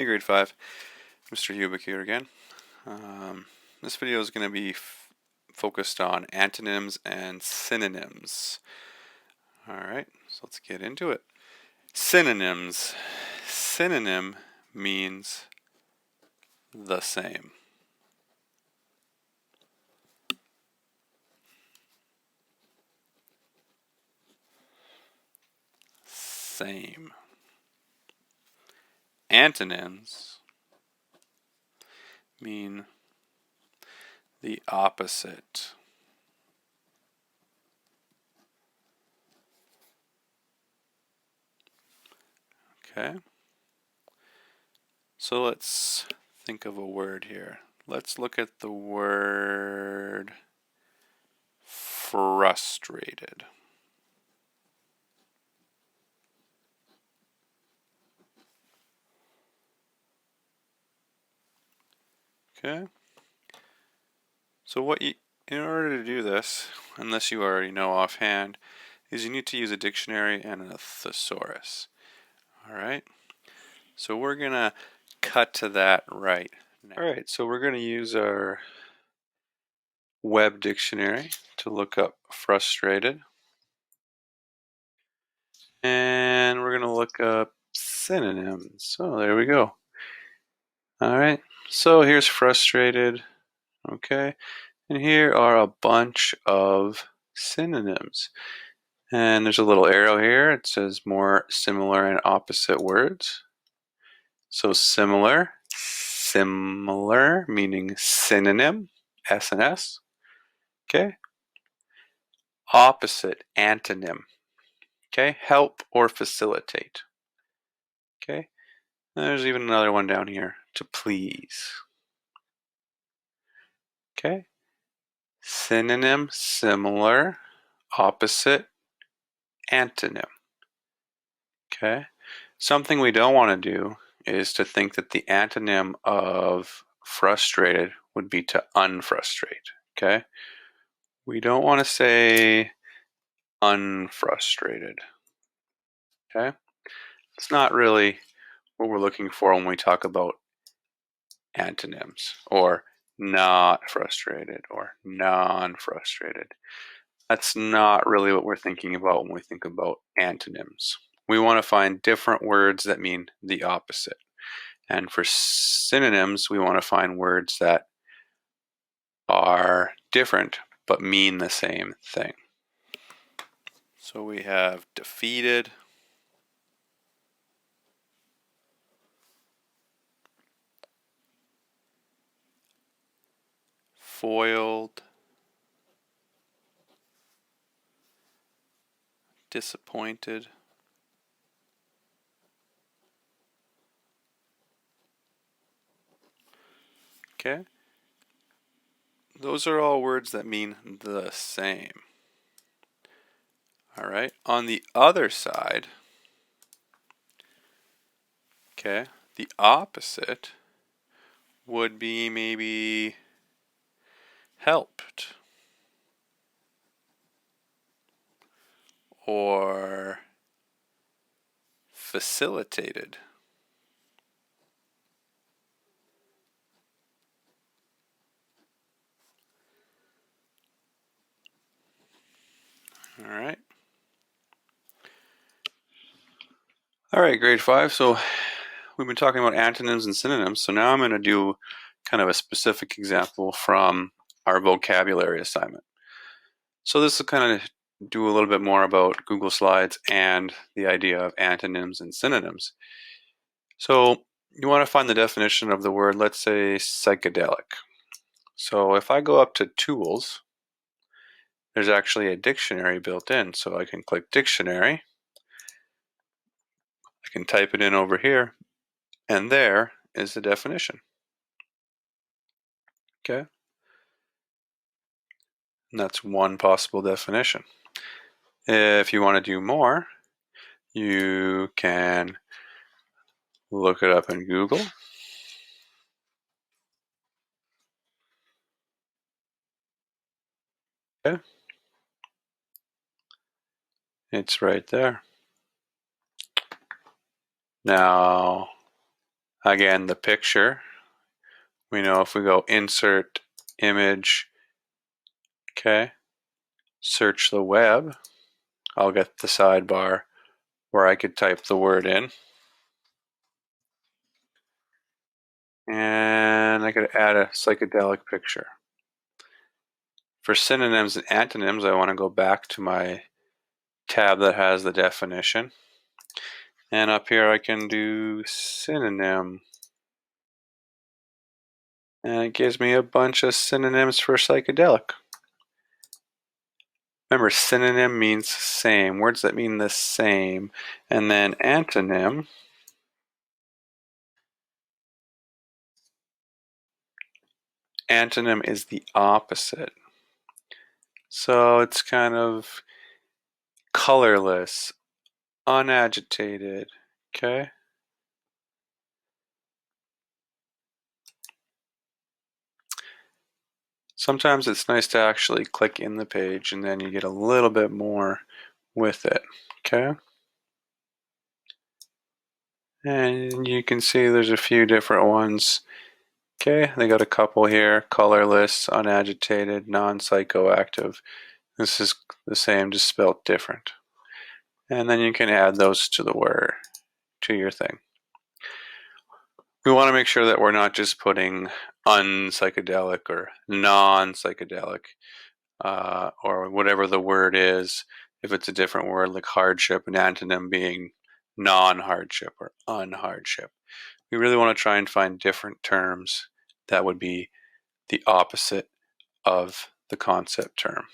Hey grade 5, Mr. Hubick here again. This video is going to be focused on antonyms and synonyms. Alright, so let's get into it. Synonyms. Synonym means the same. Same. Antonyms mean the opposite. Okay? So let's think of a word here. Let's look at the word frustrated. Okay? So in order to do this, unless you already know offhand, is you need to use a dictionary and a thesaurus. Alright? So we're going to cut to that right now. Alright, so we're going to use our web dictionary to look up frustrated. And we're going to look up synonyms. So there we go. Alright, so here's frustrated. Okay, and here are a bunch of synonyms. And there's a little arrow here. It says more similar and opposite words. So similar meaning synonym, S and S. Okay. Opposite, antonym. Okay. Help or facilitate. Okay. And there's even another one down here, to please. Okay. Synonym, similar, opposite, antonym. Okay. Something we don't want to do is to think that the antonym of frustrated would be to unfrustrate. Okay. We don't want to say unfrustrated. Okay. It's not really what we're looking for when we talk about antonyms, or not frustrated or non-frustrated. That's not really what we're thinking about when we think about antonyms. We want to find different words that mean the opposite. And for synonyms, we want to find words that are different but mean the same thing. So we have defeated, foiled, disappointed, okay? Those are all words that mean the same. All right, on the other side, okay, the opposite would be maybe helped or facilitated. All right. All right, grade 5. So we've been talking about antonyms and synonyms. So now I'm going to do kind of a specific example from our vocabulary assignment. So this will kind of do a little bit more about Google Slides and the idea of antonyms and synonyms. So you want to find the definition of the word, let's say psychedelic. So if I go up to tools, there's actually a dictionary built in. So I can click dictionary. I can type it in over here, and there is the definition. Okay. And that's one possible definition. If you want to do more, you can look it up in Google. Okay. It's right there. Now, Again, the picture, we know if we go insert image, okay, search the web, I'll get the sidebar where I could type the word in. And I could add a psychedelic picture. For synonyms and antonyms, I want to go back to my tab that has the definition. And up here I can do synonym. And it gives me a bunch of synonyms for psychedelic. Remember, synonym means same, words that mean the same. And then antonym, antonym is the opposite. So it's kind of colorless, unagitated, okay? Sometimes it's nice to actually click in the page and then you get a little bit more with it, okay? And you can see there's a few different ones. Okay, they got a couple here, colorless, unagitated, non-psychoactive. This is the same, just spelled different. And then you can add those to the word, to your thing. We want to make sure that we're not just putting unpsychedelic or non-psychedelic or whatever the word is. If it's a different word like hardship, an antonym being non-hardship or unhardship. We really want to try and find different terms that would be the opposite of the concept term.